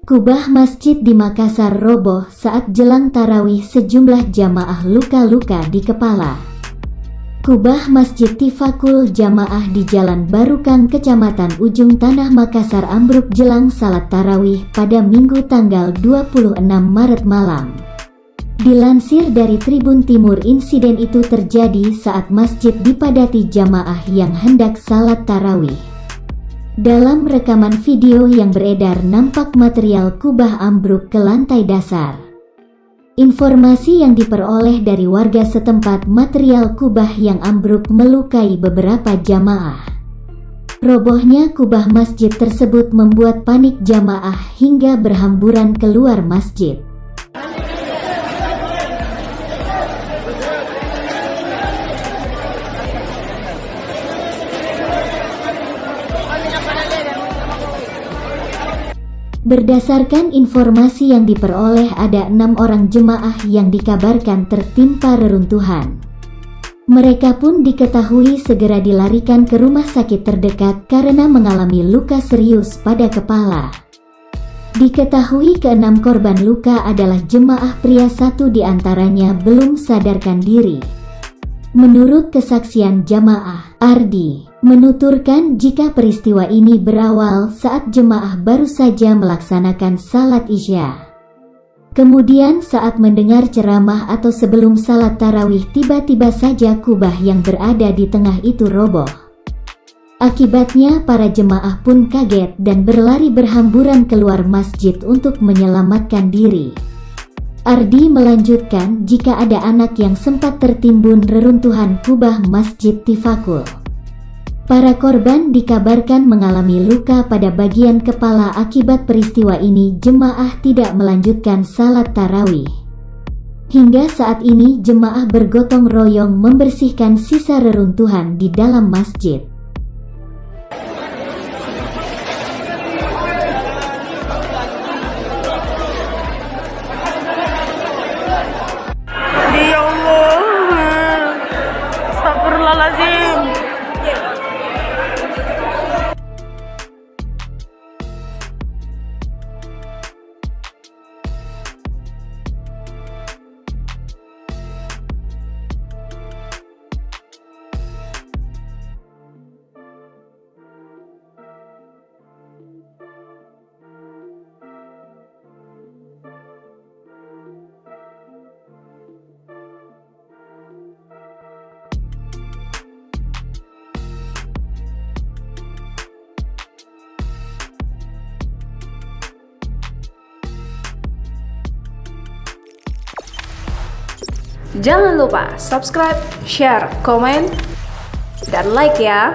Kubah masjid di Makassar roboh saat jelang tarawih, sejumlah jamaah luka-luka di kepala. Kubah Masjid Tifakul Jamaah di Jalan Barukang, Kecamatan Ujung Tanah, Makassar ambruk jelang salat tarawih pada Minggu tanggal 26 Maret malam. Dilansir dari Tribun Timur, insiden itu terjadi saat masjid dipadati jamaah yang hendak salat tarawih. Dalam rekaman video yang beredar, nampak material kubah ambruk ke lantai dasar. Informasi yang diperoleh dari warga setempat, material kubah yang ambruk melukai beberapa jamaah. Robohnya kubah masjid tersebut membuat panik jamaah hingga berhamburan keluar masjid. Berdasarkan informasi yang diperoleh, ada 6 orang jemaah yang dikabarkan tertimpa reruntuhan. Mereka pun diketahui segera dilarikan ke rumah sakit terdekat karena mengalami luka serius pada kepala. Diketahui ke-6 korban luka adalah jemaah pria, 1 diantaranya belum sadarkan diri. Menurut kesaksian jamaah, Ardi menuturkan jika peristiwa ini berawal saat jemaah baru saja melaksanakan salat Isya. Kemudian saat mendengar ceramah atau sebelum salat tarawih, tiba-tiba saja kubah yang berada di tengah itu roboh. Akibatnya para jemaah pun kaget dan berlari berhamburan keluar masjid untuk menyelamatkan diri. Ardi melanjutkan jika ada anak yang sempat tertimbun reruntuhan kubah Masjid Tifakul. Para korban dikabarkan mengalami luka pada bagian kepala. Akibat peristiwa ini, jemaah tidak melanjutkan salat tarawih. Hingga saat ini jemaah bergotong royong membersihkan sisa reruntuhan di dalam masjid. Ya Allah, astagfirullahaladzim. Jangan lupa subscribe, share, komen, dan like ya.